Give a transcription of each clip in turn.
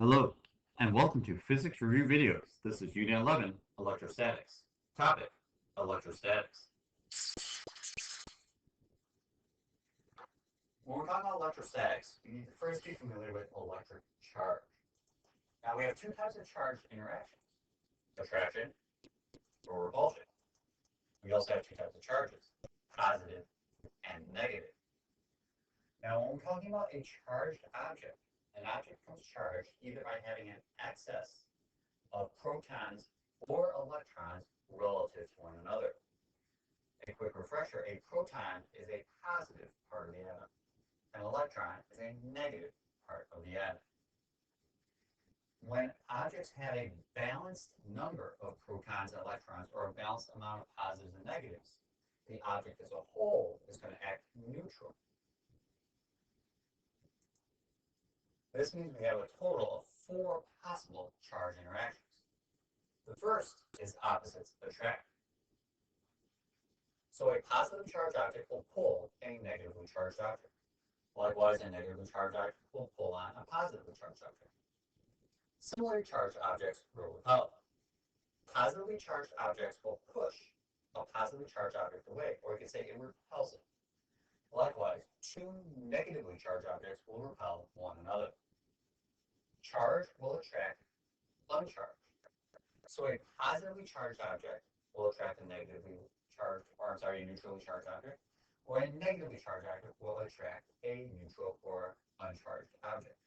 Hello, and welcome to Physics Review Videos. This is Unit 11, Electrostatics. Topic, Electrostatics. When we're talking about electrostatics, we need to first be familiar with electric charge. Now we have two types of charge interactions, attraction or repulsion. We also have two types of charges, positive and negative. Now when we're talking about a charged object, an object becomes charged either by having an excess of protons or electrons relative to one another. A quick refresher, a proton is a positive part of the atom. An electron is a negative part of the atom. When objects have a balanced number of protons and electrons, or a balanced amount of positives and negatives, the object as a whole is going to act neutral. This means we have a total of 4 possible charge interactions. The first is opposites attract. So a positively charged object will pull a negatively charged object. Likewise, a negatively charged object will pull on a positively charged object. Similarly charged objects will repel. Positively charged objects will push a positively charged object away, or you could say it repels it. Likewise, 2 negatively charged objects will repel one another. Charge will attract uncharged. So a positively charged object will attract a neutrally charged object, or a negatively charged object will attract a neutral or uncharged object.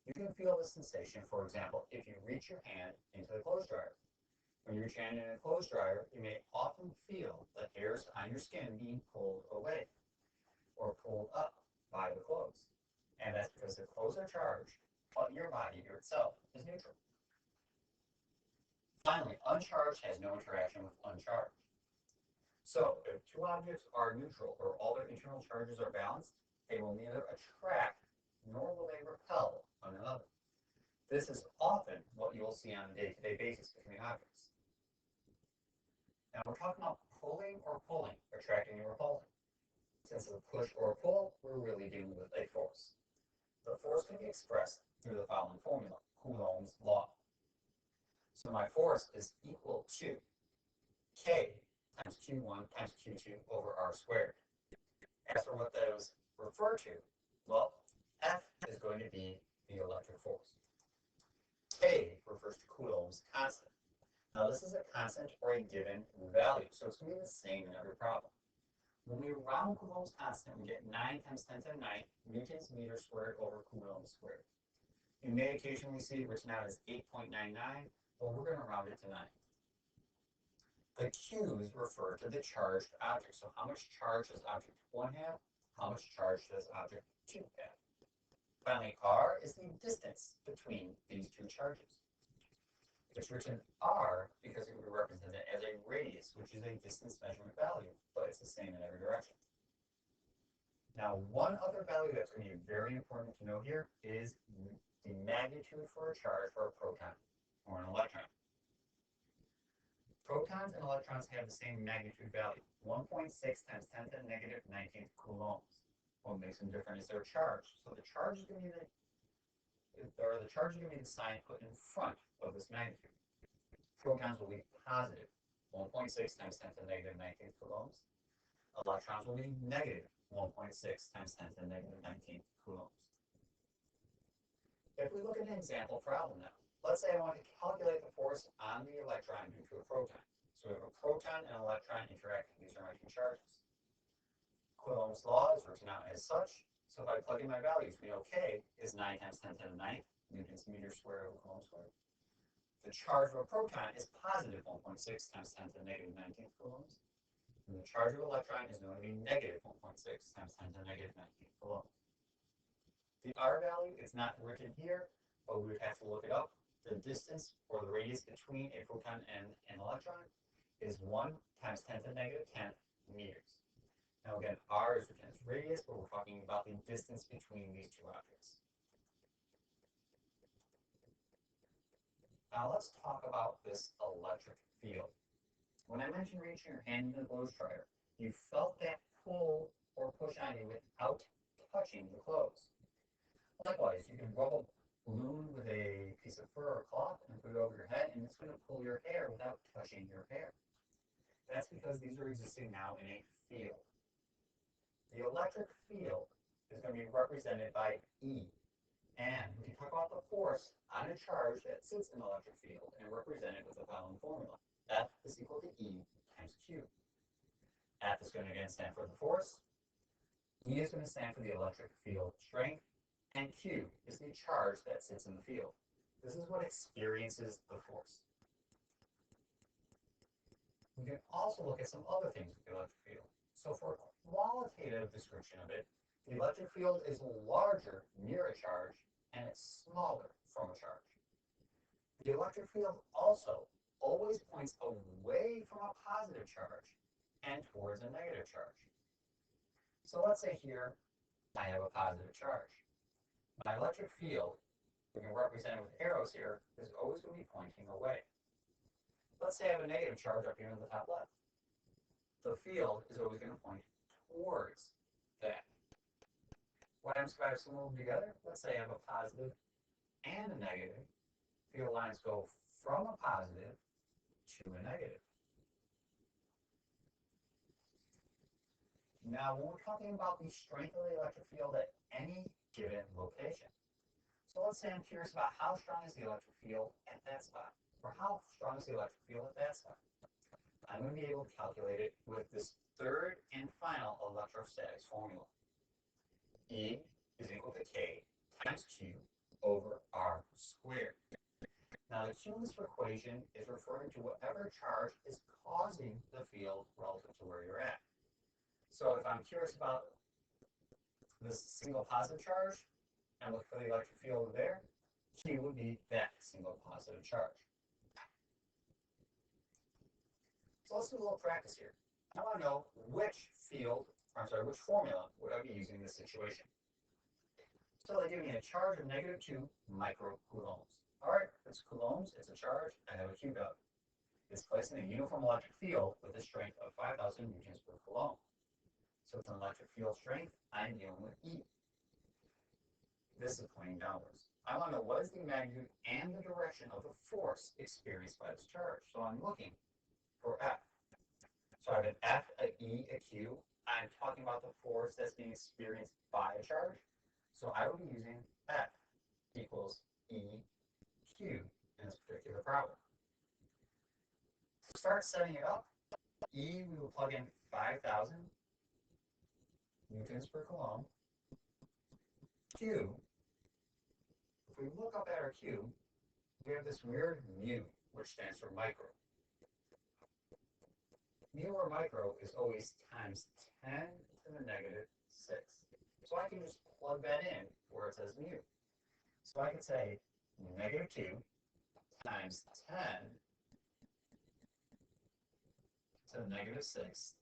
You can feel the sensation, for example, if you reach your hand into the clothes dryer. When you reach your hand in a clothes dryer, you may often feel the hairs on your skin being pulled away or pulled up by the clothes. And that's because the clothes are charged, but your body itself is neutral. Finally, uncharged has no interaction with uncharged. So, if two objects are neutral or all their internal charges are balanced, they will neither attract nor will they repel one another. This is often what you will see on a day-to-day basis between objects. Now, we're talking about pulling or pulling, attracting or repulsing. Since it's a push or a pull, we're really dealing with a force. The force can be expressed through the following formula, Coulomb's law. So my force is equal to K times Q1 times Q2 over R squared. As for what those refer to, well, F is going to be the electric force. K refers to Coulomb's constant. Now this is a constant or a given value, so it's going to be the same in every problem. When we round Coulomb's constant, we get 9 times 10 to the 9 newtons meter squared over Coulomb squared. You may occasionally see it written out as 8.99, but we're going to round it to 9. The Q's refer to the charged object. So how much charge does object 1 have? How much charge does object 2 have? Finally, R is the distance between these two charges. It's written R because it would represent it as a radius, which is a distance measurement value, but it's the same in every direction. Now, one other value that's going to be very important to know here is the magnitude for a charge for a proton or an electron. Protons and electrons have the same magnitude value, 1.6 times 10 to the negative 19th coulombs. What makes them different is their charge. So the charge is going to be the sign put in front of this magnitude. Protons will be positive, 1.6 times 10 to the negative 19th coulombs. Electrons will be negative, 1.6 times 10 to the negative 19th coulombs. If we look at an example problem now, let's say I want to calculate the force on the electron due to a proton. So we have a proton and an electron interacting. These are my two charges. Coulomb's law is written out as such. So if I plug in my values, we know K is 9 times 10 to the 9th newtons meter squared over Coulomb squared. The charge of a proton is positive 1.6 times 10 to the negative 19th coulombs. And the charge of an electron is known to be negative 1.6 times 10 to the negative 19th coulombs. The R value is not written here, but we would have to look it up. The distance or the radius between a proton and an electron is 1 times 10 to the negative 10 meters. Now again, R is written as radius, but we're talking about the distance between these two objects. Now let's talk about this electric field. When I mentioned reaching your hand into the clothes dryer, you felt that pull or push on you without touching the clothes. Likewise, you can rub a balloon with a piece of fur or cloth and put it over your head, and it's going to pull your hair without touching your hair. That's because these are existing now in a field. The electric field is going to be represented by E. And we can talk about the force on a charge that sits in the electric field and represent it with the following formula. F is equal to E times Q. F is going to again stand for the force. E is going to stand for the electric field strength. And Q is the charge that sits in the field. This is what experiences the force. We can also look at some other things with the electric field. So for a qualitative description of it, the electric field is larger near a charge and it's smaller from a charge. The electric field also always points away from a positive charge and towards a negative charge. So let's say here I have a positive charge. My electric field, we can represent it with arrows here, is always going to be pointing away. Let's say I have a negative charge up here in the top left. The field is always going to point towards that. What happens if I have some of them together? Let's say I have a positive and a negative. Field lines go from a positive to a negative. Now, when we're talking about the strength of the electric field at any given location. So let's say I'm curious about how strong is the electric field at that spot, or how strong is the electric field at that spot. I'm going to be able to calculate it with this third and final electrostatics formula. E is equal to K times Q over R squared. Now, the Q in this equation is referring to whatever charge is causing the field relative to where you're at. So if I'm curious about this single positive charge and look for the electric field there, Q would be that single positive charge. So let's do a little practice here. I want to know which formula would I be using in this situation. So they give me a charge of -2 microcoulombs. All right, it's coulombs, it's a charge, I have a Q value. It's placed in a uniform electric field with a strength of 5,000 newtons per coulomb. So it's an electric field strength, I'm dealing with E. This is pointing downwards. I want to know what is the magnitude and the direction of the force experienced by this charge. So I'm looking for F. So I have an F, a E, a Q. I'm talking about the force that's being experienced by a charge. So I will be using F equals EQ in this particular problem. To start setting it up, E, we will plug in 5,000 newtons per coulomb. Q, if we look up at our Q, we have this weird mu, which stands for micro. Mu or micro is always times 10 to the -6. So I can just plug that in where it says mu. So I can say -2 times 10 to the -6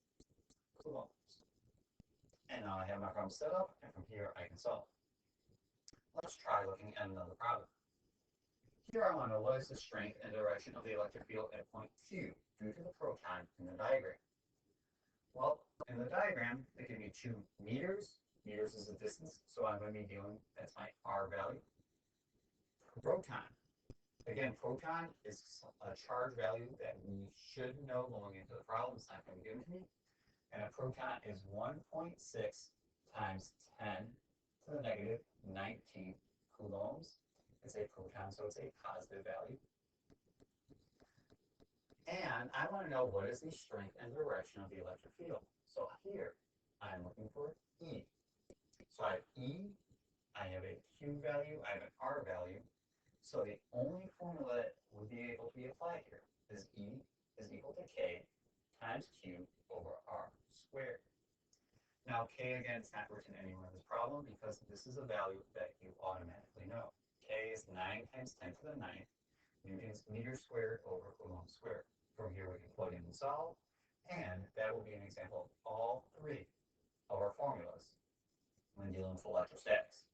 coulombs. And now I have my problem set up, and from here I can solve. Let's try looking at another problem. Here I want to know what is the strength and direction of the electric field at point Q due to the proton in the diagram. Well, in the diagram, they give me 2 meters. Meters is the distance, so I'm going to be dealing, that's my R value. Proton. Again, proton is a charge value that we should know going into the problem. It's not going to be given to me. And a proton is 1.6 times 10 to the -19 coulombs. It's a proton, so it's a positive value. And I want to know what is the strength and direction of the electric field. So here, I'm looking for E. So I have E, I have a Q value, I have an R value. So the only formula that would be able to be applied here is E is equal to K times Q over R squared. Now K, again, it's not written anywhere in this problem because this is a value that you automatically know. K is 9 times 10 to the 9th newtons meters squared over coulomb squared. From here we can plug in and solve, and that will be an example of all 3 of our formulas when dealing with electrostatics.